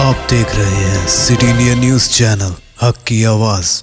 आप देख रहे हैं सिटी इंडिया न्यूज चैनल, हक की आवाज।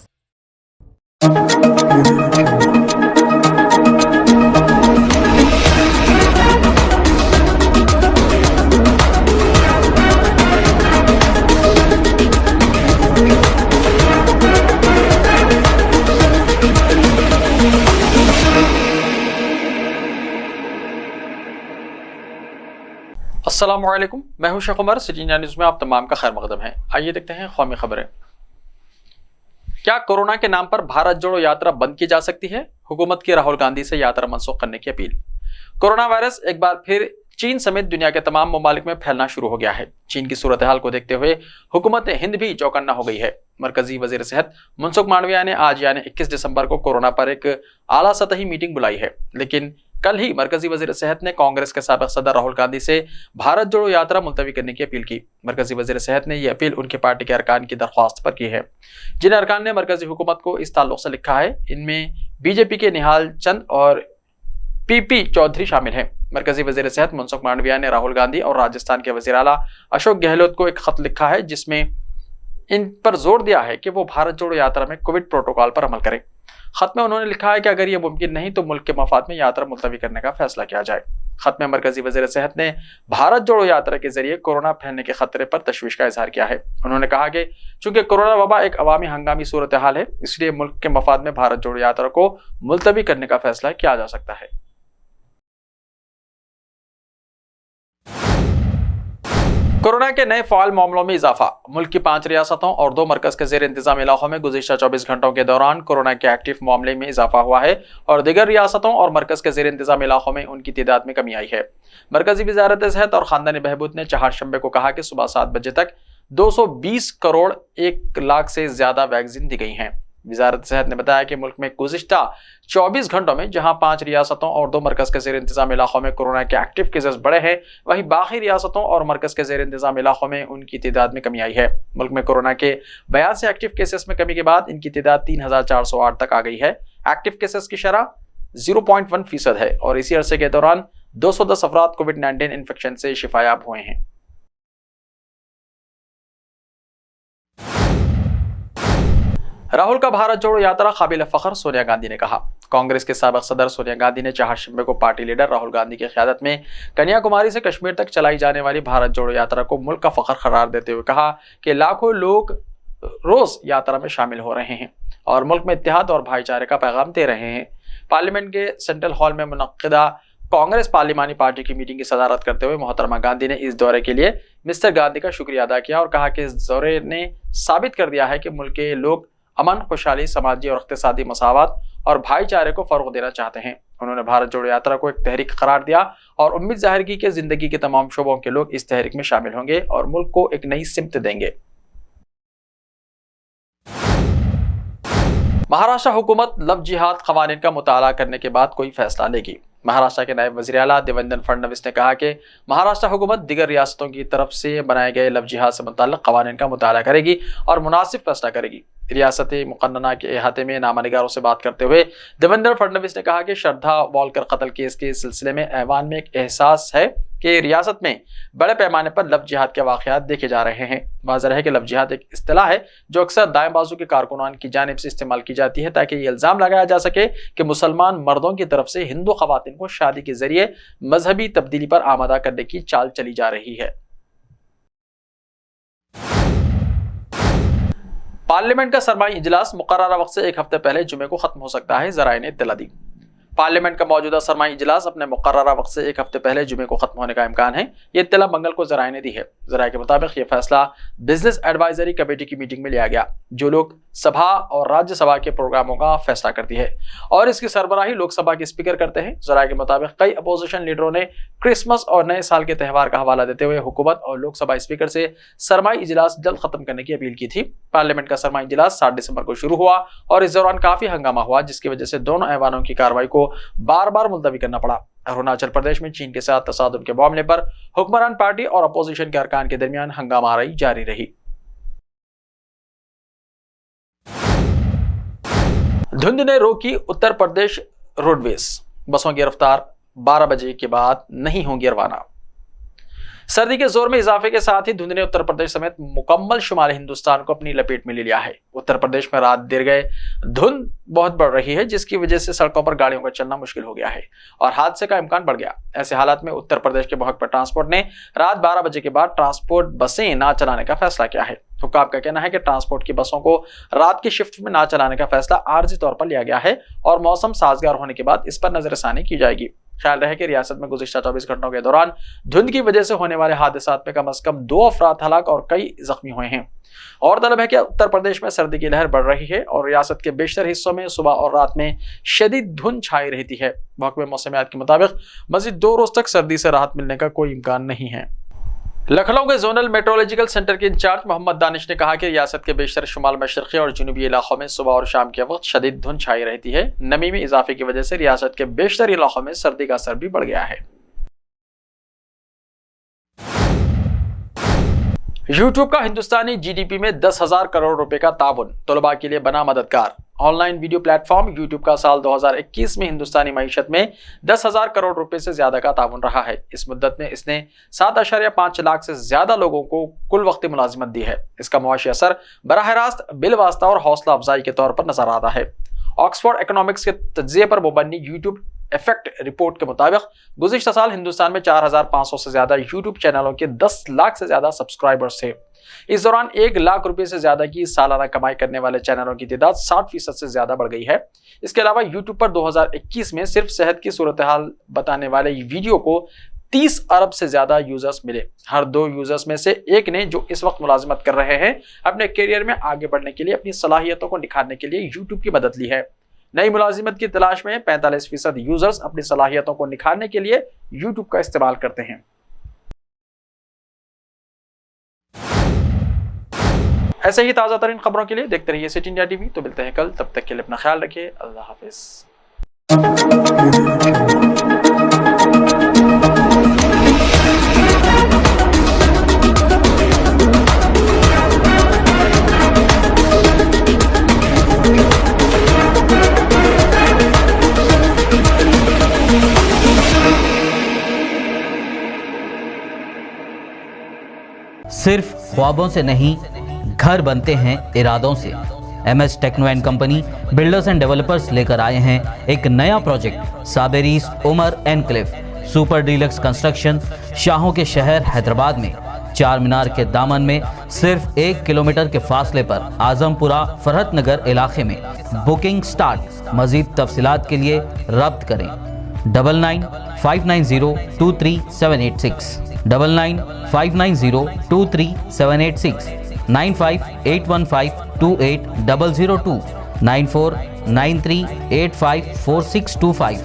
अस्सलामुअलैकुम, मैं हूं Sheikh Umar. City India News में आप तमाम का खैर मकदम है। आइए देखते हैं कौमी खबरें। क्या कोरोना के नाम पर भारत जोड़ो यात्रा बंद की जा सकती है? हुकूमत की राहुल गांधी से यात्रा मनसूख करने की अपील। कोरोना वायरस एक बार फिर चीन समेत दुनिया के तमाम ममालिक में फैलना शुरू हो गया है। चीन की सूरत हाल को देखते हुए हुकूमत हिंद भी चौकन्ना हो गई है। मरकजी वजीर सेहत मनसुख मांडविया ने आज यानी 21 दिसंबर को कोरोना पर एक आला सतही मीटिंग बुलाई है, लेकिन कल ही मरकजी वजीर सेहत ने कांग्रेस के साबिक सदर राहुल गांधी से भारत जोड़ो यात्रा मुलतवी करने की अपील की। मरकजी वजीर सेहत ने यह अपील उनकी पार्टी के अरकान की दरख्वास्त पर की है, जिन अरकान ने मरकजी हुकूमत को इस ताल्लुक से लिखा है। इनमें बीजेपी के निहाल चंद और पीपी चौधरी शामिल हैं। मरकजी वजीर सेहत मनसुख मांडविया ने राहुल गांधी और राजस्थान के वजीर आला अशोक गहलोत को एक खत लिखा है, जिसमें इन पर जोर दिया है कि वो भारत जोड़ो यात्रा में कोविड प्रोटोकॉल पर अमल करें। खत में उन्होंने लिखा है कि अगर यह मुमकिन नहीं तो मुल्क के मफाद में यात्रा मुलतवी करने का फैसला किया जाए। खत में मरकजी वजीर सेहत ने भारत जोड़ो यात्रा के जरिए कोरोना फैलने के खतरे पर तशवीश का इजहार किया है। उन्होंने कहा कि चूंकि कोरोना वबा एक अवामी हंगामी सूरत हाल है, इसलिए मुल्क के मफाद में भारत जोड़ो यात्रा को मुलतवी करने का फैसला किया जा सकता है। कोरोना के नए फाल मामलों में इजाफा। मुल्क की 5 रियासतों और 2 मरकज के जेर इंतजाम इलाकों में गुज़िश्ता 24 घंटों के दौरान कोरोना के एक्टिव मामले में इजाफा हुआ है और दीगर रियासतों और मरकज के जेर इंतजाम इलाकों में उनकी तादाद में कमी आई है। मरकजी वजारत सेहत और खानदानी बहबूद ने चहारशंबे को कहा कि सुबह 7 बजे तक 220 करोड़ 1 लाख से ज्यादा वैक्सीन दी गई हैं। वजारत सेहत ने बताया कि मुल्क में गुज़िश्ता 24 घंटों में जहां 5 रियासतों और 2 मरकज के जेर इंतजाम इलाकों में कोरोना के एक्टिव केसेस बढ़े हैं, वहीं बाकी रियासतों और मरकज के जेर इंतजाम इलाकों में उनकी तादाद में कमी आई है। मुल्क में कोरोना के 82 एक्टिव केसेस में कमी के बाद इनकी तादाद 3408 तक आ गई है। एक्टिव केसेस की शरह 0.1% है और इसी अरसे के दौरान 210 अफराद कोविड-19 इन्फेक्शन से शिफायाब हुए हैं। राहुल का भारत जोड़ो यात्रा काबिल फख्र, सोनिया गांधी ने कहा। कांग्रेस के साबिक सदर सोनिया गांधी ने चहारशंबे को पार्टी लीडर राहुल गांधी की क़यादत में कन्याकुमारी से कश्मीर तक चलाई जाने वाली भारत जोड़ो यात्रा को मुल्क का फख्र करार देते हुए कहा कि लाखों लोग रोज यात्रा में शामिल हो रहे हैं और मुल्क में इत्तेहाद और भाईचारे का पैगाम दे रहे हैं। पार्लियामेंट के सेंट्रल हॉल में मुनक्किदा कांग्रेस पार्लिमानी पार्टी की मीटिंग की सदारत करते हुए मोहतरमा गांधी ने इस दौरे के लिए मिस्टर गांधी का शुक्रिया अदा किया और कहा कि इस दौरे ने साबित कर दिया है कि मुल्क के लोग अमन, खुशहाली, समाजी और इक़्तिसादी मसावत और भाईचारे को फरोग देना चाहते हैं। उन्होंने भारत जोड़ो यात्रा को एक तहरीक करार दिया और उम्मीद जाहिर की कि जिंदगी के तमाम शोबों के लोग इस तहरीक में शामिल होंगे और मुल्क को एक नई सिमत देंगे। महाराष्ट्र हुकूमत लव जिहाद क़वानीन का मुताला करने के बाद कोई फैसला लेगी। महाराष्ट्र के नायब वज़ीर आला देवेंद्र फडणवीस ने कहा कि महाराष्ट्र हुकूमत दिगर रियासतों की तरफ से बनाए गए लव जिहाद से मुताल्लिक़ क़वानीन का मुताला करेगी और मुनासिब फैसला करेगी। रियासत मुक़न्नना के अहाते में नामानिगारों से बात करते हुए देवेंद्र फडणवीस ने कहा कि श्रद्धा वॉलकर कत्ल केस के सिलसिले में ऐवान में एक एहसास है कि रियासत में बड़े पैमाने पर लव जिहाद के वाक़यात देखे जा रहे हैं। वाज़ेह है कि लव जिहाद एक इस्तिलाह है जो अक्सर दाएं बाजू के कारकुनान की जानिब से इस्तेमाल की जाती है ताकि ये इल्ज़ाम लगाया जा सके कि मुसलमान मर्दों की तरफ से हिंदू ख़वातीन को शादी के जरिए मजहबी तब्दीली पर आमादा करने की चाल चली जा रही है। पार्लियामेंट का सरमाई इजलास मुकर्ररा वक्त से 1 हफ्ते पहले जुमे को खत्म हो सकता है, ज़राए ने इत्तला दी। पार्लियामेंट का मौजूदा सरमाई इजलास अपने मुकर्ररा वक्त से 1 हफ्ते पहले जुमे को खत्म होने का इम्कान है। ये इत्तला मंगल को ज़राए ने दी है। ज़राए के मुताबिक ये फैसला बिजनेस एडवाइजरी कमेटी की मीटिंग में लिया गया, जो लोक सभा और राज्यसभा के प्रोग्रामों का फैसला करती है और इसकी सरबराही लोकसभा के स्पीकर करते हैं। ज़राए के मुताबिक कई अपोजिशन लीडरों ने क्रिसमस और नए साल के त्यौहार का हवाला देते हुए हुकूमत और लोकसभा स्पीकर से सरमाई इजलास जल्द खत्म करने की अपील की थी। पार्लियामेंट का सरमाई इजलास 7 दिसंबर को शुरू हुआ और इस दौरान काफी हंगामा हुआ, जिसकी वजह से दोनों ऐवानों की कार्रवाई को बार बार मुलतवी करना पड़ा। अरुणाचल प्रदेश में चीन के साथ तसादुम के मामले पर हुक्मरान पार्टी और अपोजिशन के अरकान के दरमियान हंगामाराई जारी रही। धुंध ने रोकी उत्तर प्रदेश रोडवेज, बसों की रफ्तार 12 बजे के बाद नहीं होंगी रवाना। सर्दी के जोर में इजाफे के साथ ही धुंध ने उत्तर प्रदेश समेत मुकम्मल शुमाली हिंदुस्तान को अपनी लपेट में ले लिया है। उत्तर प्रदेश में रात देर गए धुंध बहुत बढ़ रही है, जिसकी वजह से सड़कों पर गाड़ियों का चलना मुश्किल हो गया है और हादसे का इम्कान बढ़ गया। ऐसे हालात में उत्तर प्रदेश के मुहकमा ट्रांसपोर्ट ने रात 12 बजे के बाद ट्रांसपोर्ट बसें ना चलाने का फैसला किया है। हुक्काम का कहना है कि ट्रांसपोर्ट की बसों को रात की शिफ्ट में ना चलाने का फैसला आर्जी तौर पर लिया गया है और मौसम साजगार होने के बाद इस पर नजरसानी की जाएगी। ख्याल रहे कि रियासत में गुज़िश्ता 24 घंटों के दौरान धुंध की वजह से होने वाले हादसात में कम से कम 2 अफराद हलाक और कई जख्मी हुए हैं। और तलब है कि उत्तर प्रदेश में सर्दी की लहर बढ़ रही है और रियासत के बेशतर हिस्सों में सुबह और रात में शदीद धुंध छाई रहती है। महकमे मौसमियात के मुताबिक मज़ीद 2 रोज तक सर्दी से राहत मिलने का कोई इम्कान नहीं है। लखनऊ के जोनल मेट्रोलॉजिकल सेंटर के इंचार्ज मोहम्मद दानिश ने कहा कि रियासत के बेशतर शुमाल मशरक़ी और जुनूबी इलाकों में सुबह और शाम के वक्त शदीद धुंध छाई रहती है। नमी में इजाफे की वजह से रियासत के बेशतर इलाकों में सर्दी का असर भी बढ़ गया है। यूट्यूब का हिंदुस्तानी जीडीपी में 10,000 करोड़ रुपए का ताउन तलबा के लिए बना मददगार। ऑनलाइन वीडियो प्लेटफॉर्म यूट्यूब का साल 2021 में हिंदुस्तानी मईशत में 10,000 करोड़ रुपए से ज्यादा का ताउन रहा है। इस मुद्दत में इसने 7.5 लाख से ज्यादा लोगों को कुल वक्ती मुलाजिमत दी है। इसका मुआशी असर बराह रास्त बिलवास्ता और हौसला अफजाई के तौर पर नजर आता है। ऑक्सफोर्ड इकोनॉमिक्स के तज्जिये पर मुबन्नी यूट्यूब इफेक्ट रिपोर्ट के मुताबिक गुज़िश्ता साल हिंदुस्तान में 4,500 से ज्यादा यूट्यूब चैनलों के 10 लाख से ज्यादा सब्सक्राइबर्स थे। इस दौरान 1 लाख रुपए से ज्यादा की सालाना कमाई करने वाले चैनलों की तादाद 60% से ज्यादा बढ़ गई है। इसके अलावा यूट्यूब पर 2021 में सिर्फ सेहत की सूरत हाल बताने वाले वीडियो को 30 अरब से ज्यादा यूजर्स मिले। हर 2 यूजर्स में से एक ने, जो इस वक्त मुलाजिमत कर रहे हैं, अपने करियर में आगे बढ़ने के लिए अपनी सलाहियतों को निखारने के लिए यूट्यूब की मदद ली है। नई मुलाजिमत की तलाश में 45% यूजर्स अपनी सलाहियतों को निखारने के लिए यूट्यूब का इस्तेमाल करते हैं। ऐसे ही ताज़ा तरीन खबरों के लिए देखते रहिए सिटी इंडिया टीवी। तो मिलते हैं कल, तब तक के लिए अपना ख्याल रखिए। अल्लाह हाफिज। सिर्फ ख्वाबों से नहीं, घर बनते हैं इरादों से। MS techno and company builders and developers लेकर आए हैं एक नया प्रोजेक्ट साबेरीज Umar enclave super deluxe construction. शाहों के शहर हैदराबाद में चार मीनार के दामन में सिर्फ 1 किलोमीटर के फासले पर आजमपुरा फरहत नगर इलाके में बुकिंग स्टार्ट। मजीद तफसीलात के लिए रब्त करें 9959023786 9959023786 9581528002 9493854625।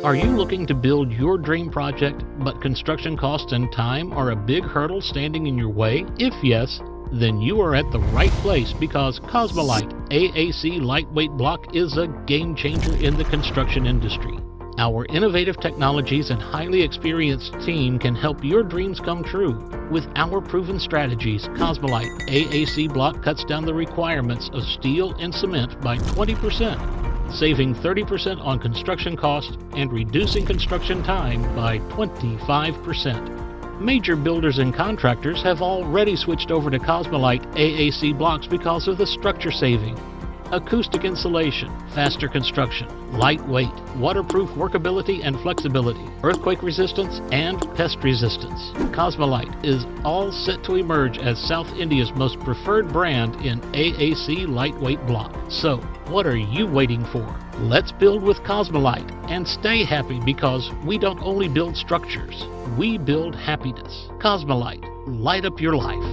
Are you looking to build your dream project, but construction costs and time are a big hurdle standing in your way? If yes, then you are at the right place, because Cosmolite AAC lightweight block is a game changer in the construction industry. Our innovative technologies and highly experienced team can help your dreams come true. With our proven strategies, Cosmolite AAC block cuts down the requirements of steel and cement by 20%, saving 30% on construction costs and reducing construction time by 25%. Major builders and contractors have already switched over to Cosmolite AAC blocks because of the structure saving. Acoustic insulation, faster construction, lightweight, waterproof workability and flexibility, earthquake resistance and pest resistance. Cosmolite is all set to emerge as South India's most preferred brand in AAC lightweight block. So, what are you waiting for? Let's build with Cosmolite and stay happy, because we don't only build structures, we build happiness. Cosmolite, light up your life.